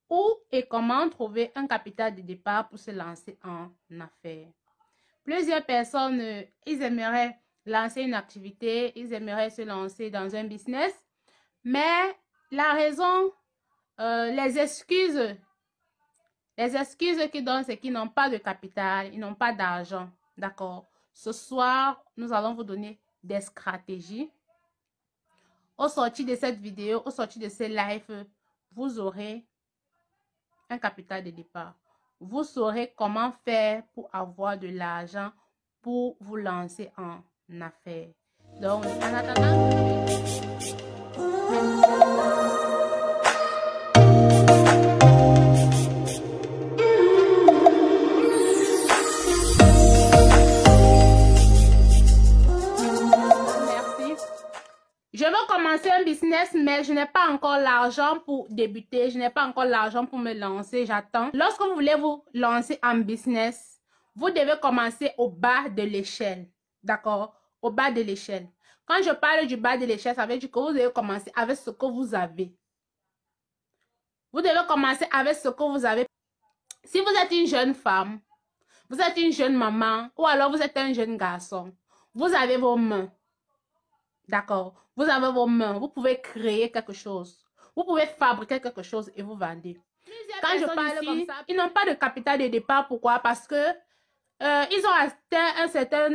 Où et comment trouver un capital de départ pour se lancer en affaires? Plusieurs personnes, ils aimeraient lancer une activité, ils aimeraient se lancer dans un business, mais la raison, les excuses qu'ils donnent, c'est qu'ils n'ont pas de capital, ils n'ont pas d'argent. D'accord? Ce soir, nous allons vous donner des stratégies. Au sortir de cette vidéo, au sortir de ce live, vous aurez un capital de départ. Vous saurez comment faire pour avoir de l'argent pour vous lancer en affaires. Donc, en attendant, je veux commencer un business, mais je n'ai pas encore l'argent pour débuter. Je n'ai pas encore l'argent pour me lancer. J'attends. Lorsque vous voulez vous lancer en business, vous devez commencer au bas de l'échelle. D'accord? Au bas de l'échelle. Quand je parle du bas de l'échelle, ça veut dire que vous devez commencer avec ce que vous avez. Vous devez commencer avec ce que vous avez. Si vous êtes une jeune femme, vous êtes une jeune maman, ou alors vous êtes un jeune garçon, vous avez vos mains. D'accord? Vous avez vos mains. Vous pouvez créer quelque chose. Vous pouvez fabriquer quelque chose et vous vendez. Quand je parle comme ça, ils n'ont pas de capital de départ. Pourquoi? Parce que ils ont atteint un certain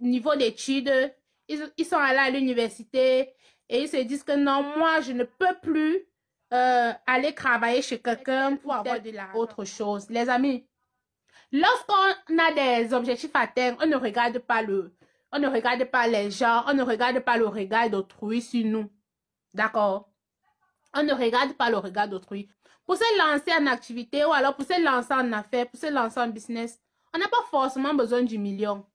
niveau d'études. Ils sont allés à l'université et ils se disent que non, moi, je ne peux plus aller travailler chez quelqu'un pour avoir de autre chose. Les amis, lorsqu'on a des objectifs à atteindre, on ne regarde pas les gens, on ne regarde pas le regard d'autrui sur nous. D'accord? On ne regarde pas le regard d'autrui. Pour se lancer en activité ou alors pour se lancer en affaires, pour se lancer en business, on n'a pas forcément besoin du million.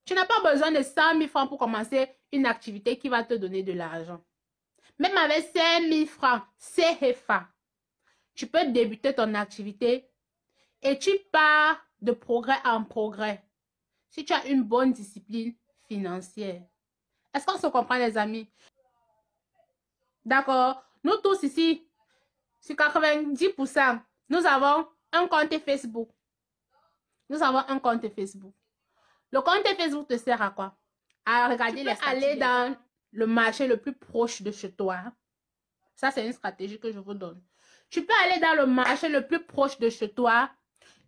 Tu n'as pas besoin de 100 000 francs pour commencer une activité qui va te donner de l'argent. Même avec 5 000 francs, CFA, tu peux débuter ton activité et tu pars de progrès en progrès. Si tu as une bonne discipline financière. Est-ce qu'on se comprend, les amis? D'accord. Nous tous ici, sur 90%, nous avons un compte Facebook. Nous avons un compte Facebook. Le compte Facebook te sert à quoi? À regarder les statuts. Aller dans le marché le plus proche de chez toi. Ça, c'est une stratégie que je vous donne. Tu peux aller dans le marché le plus proche de chez toi.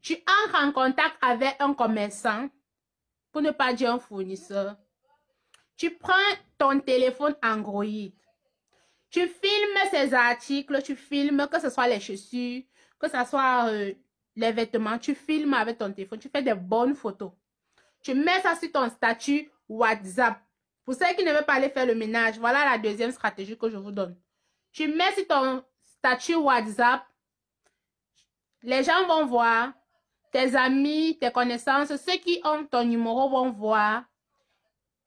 Tu entres en contact avec un commerçant, pour ne pas dire un fournisseur. Tu prends ton téléphone Android. Tu filmes ces articles, tu filmes que ce soit les chaussures, que ce soit les vêtements. Tu filmes avec ton téléphone, tu fais des bonnes photos. Tu mets ça sur ton statut WhatsApp. Pour ceux qui ne veulent pas aller faire le ménage, voilà la deuxième stratégie que je vous donne. Tu mets sur ton statut WhatsApp. Les gens vont voir. Tes amis, tes connaissances, ceux qui ont ton numéro vont voir.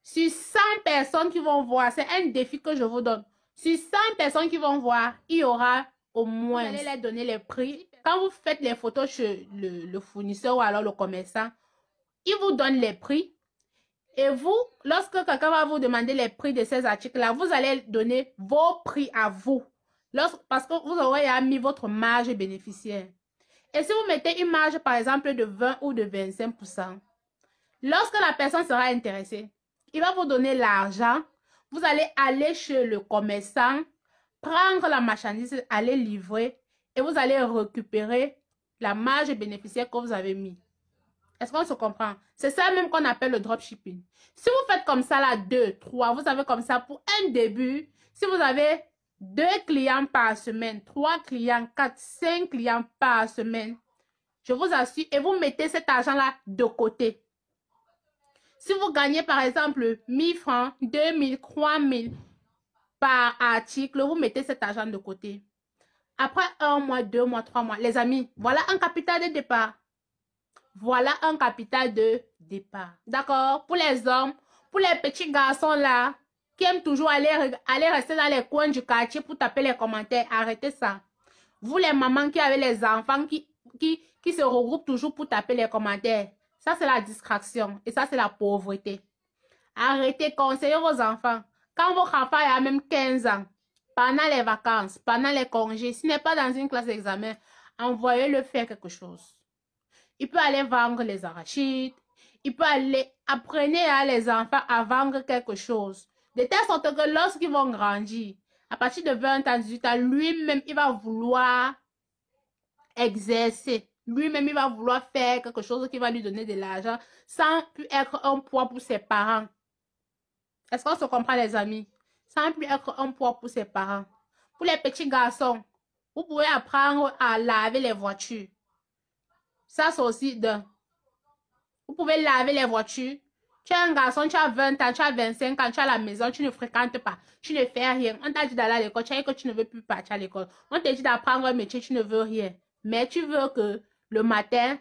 Sur 100 personnes qui vont voir, c'est un défi que je vous donne. Sur 100 personnes qui vont voir, il y aura au moins, vous allez leur donner les prix. Quand vous faites les photos chez le fournisseur ou alors le commerçant, il vous donne les prix. Et vous, lorsque quelqu'un va vous demander les prix de ces articles-là, vous allez donner vos prix à vous. Parce que vous aurez mis votre marge bénéficiaire. Et si vous mettez une marge, par exemple, de 20 ou de 25%, lorsque la personne sera intéressée, il va vous donner l'argent. Vous allez aller chez le commerçant, prendre la marchandise, aller livrer et vous allez récupérer la marge bénéficiaire que vous avez mis. Est-ce qu'on se comprend? C'est ça même qu'on appelle le dropshipping. Si vous faites comme ça, là, 2, 3, vous avez comme ça pour un début, si vous avez 2 clients par semaine, 3 clients, 4, 5 clients par semaine, je vous assure, et vous mettez cet argent-là de côté. Si vous gagnez par exemple 1000 francs, 2000, 3000 par article, vous mettez cet argent de côté. Après 1 mois, 2 mois, 3 mois, les amis, voilà un capital de départ. Voilà un capital de départ. D'accord? Pour les hommes, pour les petits garçons là, qui aiment toujours aller rester dans les coins du quartier pour taper les commentaires, arrêtez ça. Vous les mamans qui avez les enfants qui se regroupent toujours pour taper les commentaires, ça c'est la distraction et ça c'est la pauvreté. Arrêtez, conseillez vos enfants. Quand votre enfant a même 15 ans, pendant les vacances, pendant les congés, s'il n'est pas dans une classe d'examen, envoyez-le faire quelque chose. Il peut aller vendre les arachides. Il peut aller, apprenez à les enfants à vendre quelque chose. De telle sorte que lorsqu'ils vont grandir, à partir de 20 ans, 18 ans, lui-même, il va vouloir exercer. Lui-même, il va vouloir faire quelque chose qui va lui donner de l'argent sans plus être un poids pour ses parents. Est-ce qu'on se comprend, les amis? Sans plus être un poids pour ses parents. Pour les petits garçons, vous pouvez apprendre à laver les voitures. Ça, c'est aussi d'un. Vous pouvez laver les voitures. Tu es un garçon, tu as 20 ans, tu as 25 ans, tu es à la maison, tu ne fréquentes pas, tu ne fais rien. On t'a dit d'aller à l'école, tu as dit que tu ne veux plus partir à l'école. On t'a dit d'apprendre un métier, tu ne veux rien. Mais tu veux que le matin,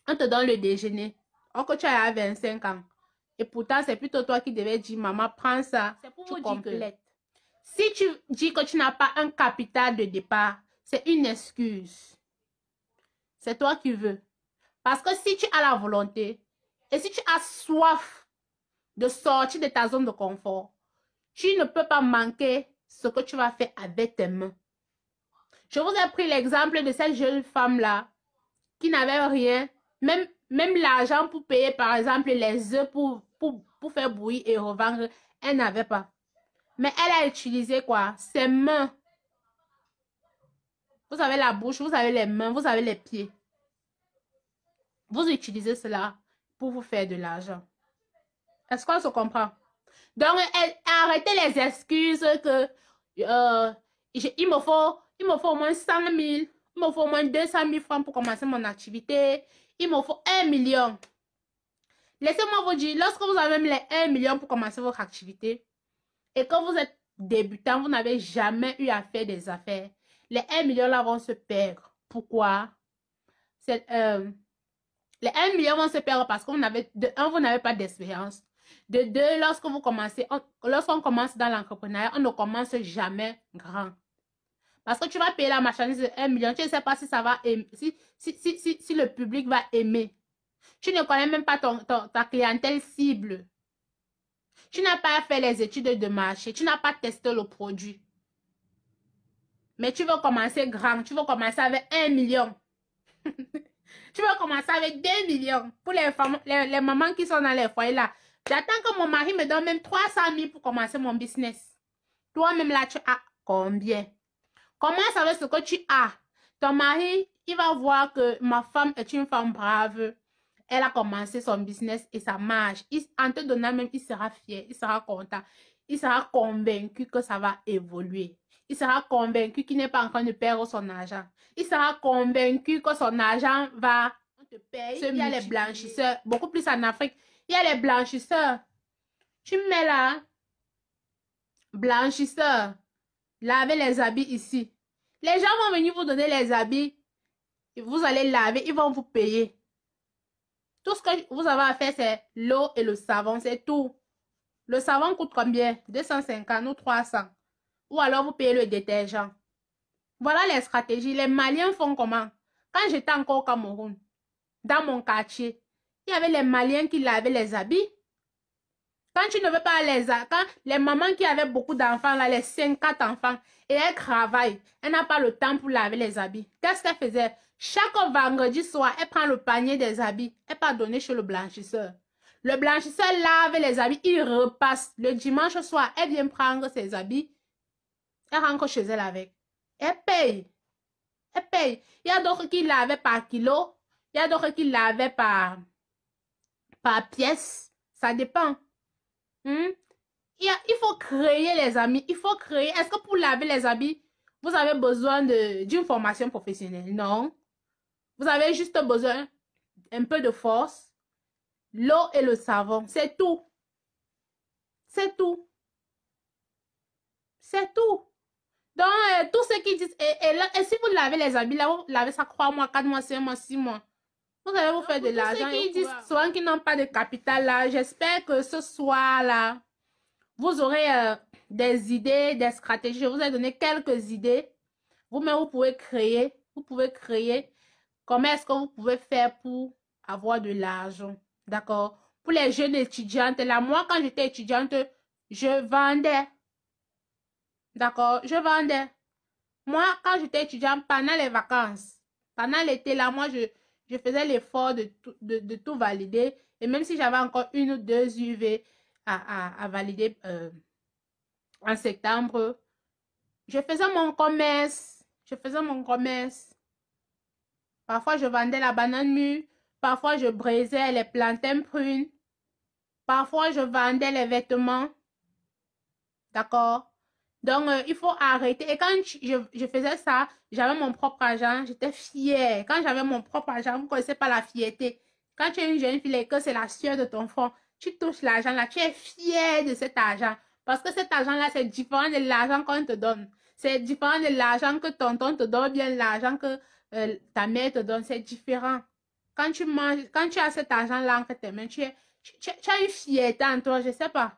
on te donne le déjeuner. Or que tu as 25 ans. Et pourtant, c'est plutôt toi qui devais dire, maman, prends ça. C'est pour vous dire que si tu dis que tu n'as pas un capital de départ, c'est une excuse. C'est toi qui veux. Parce que si tu as la volonté et si tu as soif de sortir de ta zone de confort, tu ne peux pas manquer ce que tu vas faire avec tes mains. Je vous ai pris l'exemple de cette jeune femme-là qui n'avait rien, même l'argent pour payer par exemple les œufs pour faire bouillir et revendre, elle n'avait pas. Mais elle a utilisé quoi? Ses mains. Vous avez la bouche, vous avez les mains, vous avez les pieds. Vous utilisez cela pour vous faire de l'argent. Est-ce qu'on se comprend? Donc, arrêtez les excuses que il me faut au moins 100 000, il me faut au moins 200 000 francs pour commencer mon activité, il me faut 1 million. Laissez-moi vous dire, lorsque vous avez même les 1 million pour commencer votre activité et que vous êtes débutant, vous n'avez jamais eu à faire des affaires, les 1 million là vont se perdre. Pourquoi? Les 1 million vont se perdre parce que vous n'avez pas d'expérience. De deux, lorsqu'on commence dans l'entrepreneuriat, on ne commence jamais grand. Parce que tu vas payer la marchandise de 1 million, tu ne sais pas si ça va aimer, si le public va aimer. Tu ne connais même pas ta clientèle cible. Tu n'as pas fait les études de marché, tu n'as pas testé le produit. Mais tu veux commencer grand, tu veux commencer avec 1 million. Tu veux commencer avec 2 millions. Pour les mamans qui sont dans les foyers là. J'attends que mon mari me donne même 300 000 pour commencer mon business. Toi-même là, tu as combien? Commence avec ce que tu as. Ton mari, il va voir que ma femme est une femme brave. Elle a commencé son business et ça marche. En te donnant même, il sera fier, il sera content. Il sera convaincu que ça va évoluer. Il sera convaincu qu'il n'est pas en train de perdre son argent. Il sera convaincu que son argent va te payer. Il y a les blanchisseurs, beaucoup plus en Afrique. Il y a les blanchisseurs. Tu mets là, blanchisseur, lavez les habits ici. Les gens vont venir vous donner les habits. Et vous allez laver, ils vont vous payer. Tout ce que vous avez à faire, c'est l'eau et le savon, c'est tout. Le savon coûte combien? 250 ou 300. Ou alors vous payez le détergent. Voilà les stratégies. Les Maliens font comment? Quand j'étais encore au Cameroun, dans mon quartier, il y avait les Maliens qui lavaient les habits. Quand tu ne veux pas quand les mamans qui avaient beaucoup d'enfants, là, les 5-4 enfants, et elles travaillent, elle n'a pas le temps pour laver les habits. Qu'est-ce qu'elle faisait? Chaque vendredi soir, elle prend le panier des habits, elle part donner chez le blanchisseur. Le blanchisseur lave les habits, il repasse. Le dimanche soir, elle vient prendre ses habits, elle rentre chez elle avec. Elle paye. Elle paye. Il y a d'autres qui lavaient par kilo, il y a d'autres qui lavaient par pièce. Ça dépend. Il faut créer les habits. Il faut créer. Est-ce que pour laver les habits, vous avez besoin d'une formation professionnelle? Non. Vous avez juste besoin un peu de force, l'eau et le savon. C'est tout. C'est tout. C'est tout. Donc, tous ceux qui disent, et si vous lavez les habits, là, vous lavez ça 3 mois, 4 mois, 5 mois, 6 mois. Vous allez vous faire de l'argent. Ceux qui disent souvent qu'ils n'ont pas de capital là, j'espère que ce soir-là, vous aurez des idées, des stratégies. Je vous ai donné quelques idées. Vous-même, vous pouvez créer. Vous pouvez créer. Comment est-ce que vous pouvez faire pour avoir de l'argent? D'accord? Pour les jeunes étudiantes, là, moi, quand j'étais étudiante, je vendais. D'accord? Je vendais. Moi, quand j'étais étudiante, pendant les vacances, pendant l'été, là, moi, je faisais l'effort de tout valider. Et même si j'avais encore 1 ou 2 UV à valider en septembre, je faisais mon commerce. Je faisais mon commerce. Parfois, je vendais la banane mûre. Parfois, je braisais les plantains prunes. Parfois, je vendais les vêtements. D'accord? Donc, il faut arrêter. Et quand je faisais ça, j'avais mon propre argent. J'étais fière. Quand j'avais mon propre argent, vous ne connaissez pas la fierté. Quand tu es une jeune fille et que c'est la sueur de ton front, tu touches l'argent là, tu es fière de cet argent. Parce que cet argent là, c'est différent de l'argent qu'on te donne. C'est différent de l'argent que tonton te donne, bien l'argent que ta mère te donne. C'est différent. Quand tu manges, quand tu as cet argent là entre tes mains, tu as une fierté en toi, je ne sais pas.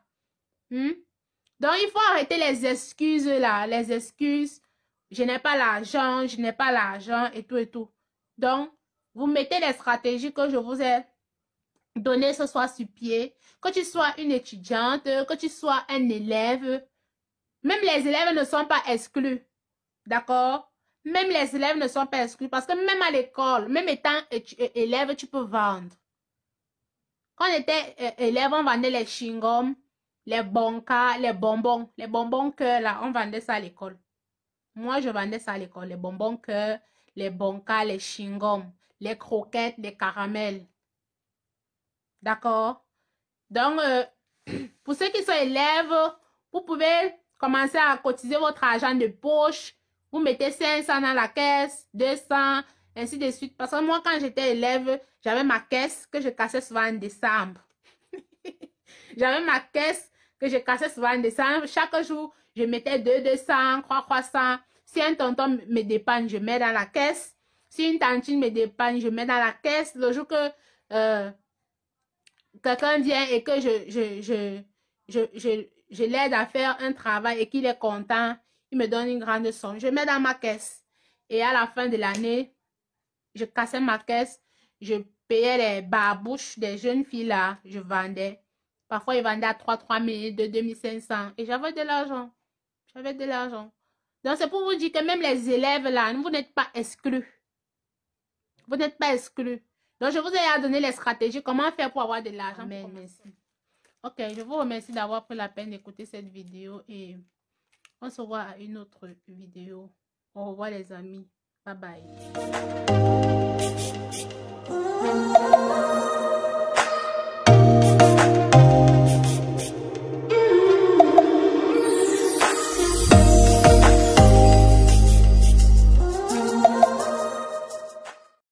Donc, il faut arrêter les excuses là, les excuses. Je n'ai pas l'argent, je n'ai pas l'argent et tout et tout. Donc, vous mettez les stratégies que je vous ai données ce soir sur pied. Que tu sois une étudiante, que tu sois un élève. Même les élèves ne sont pas exclus. D'accord? Même les élèves ne sont pas exclus. Parce que même à l'école, même étant élève, tu peux vendre. Quand on était élève, on vendait les chewing-gums, les bonkas, les bonbons cœur, là, on vendait ça à l'école. Moi, je vendais ça à l'école, les bonbons cœur, les bonkas, les chewing-gums, les croquettes, les caramels. D'accord? Donc, pour ceux qui sont élèves, vous pouvez commencer à cotiser votre argent de poche. Vous mettez 500 dans la caisse, 200, ainsi de suite. Parce que moi, quand j'étais élève, j'avais ma caisse que je cassais souvent en décembre. J'avais ma caisse que je cassais souvent en décembre. Chaque jour, je mettais 200, 300. Si un tonton me dépanne, je mets dans la caisse. Si une tantine me dépanne, je mets dans la caisse. Le jour que quelqu'un vient et que je l'aide à faire un travail et qu'il est content, il me donne une grande somme. Je mets dans ma caisse. Et à la fin de l'année, je cassais ma caisse. Je payais les barbouches des jeunes filles là. Je vendais. Parfois, ils vendaient à 3 000, de 2500. Et j'avais de l'argent. J'avais de l'argent. Donc, c'est pour vous dire que même les élèves là, vous n'êtes pas exclus. Vous n'êtes pas exclus. Donc, je vous ai donné les stratégies. Comment faire pour avoir de l'argent. Merci. Ok, je vous remercie d'avoir pris la peine d'écouter cette vidéo. Et on se voit à une autre vidéo. Au revoir les amis. Bye bye.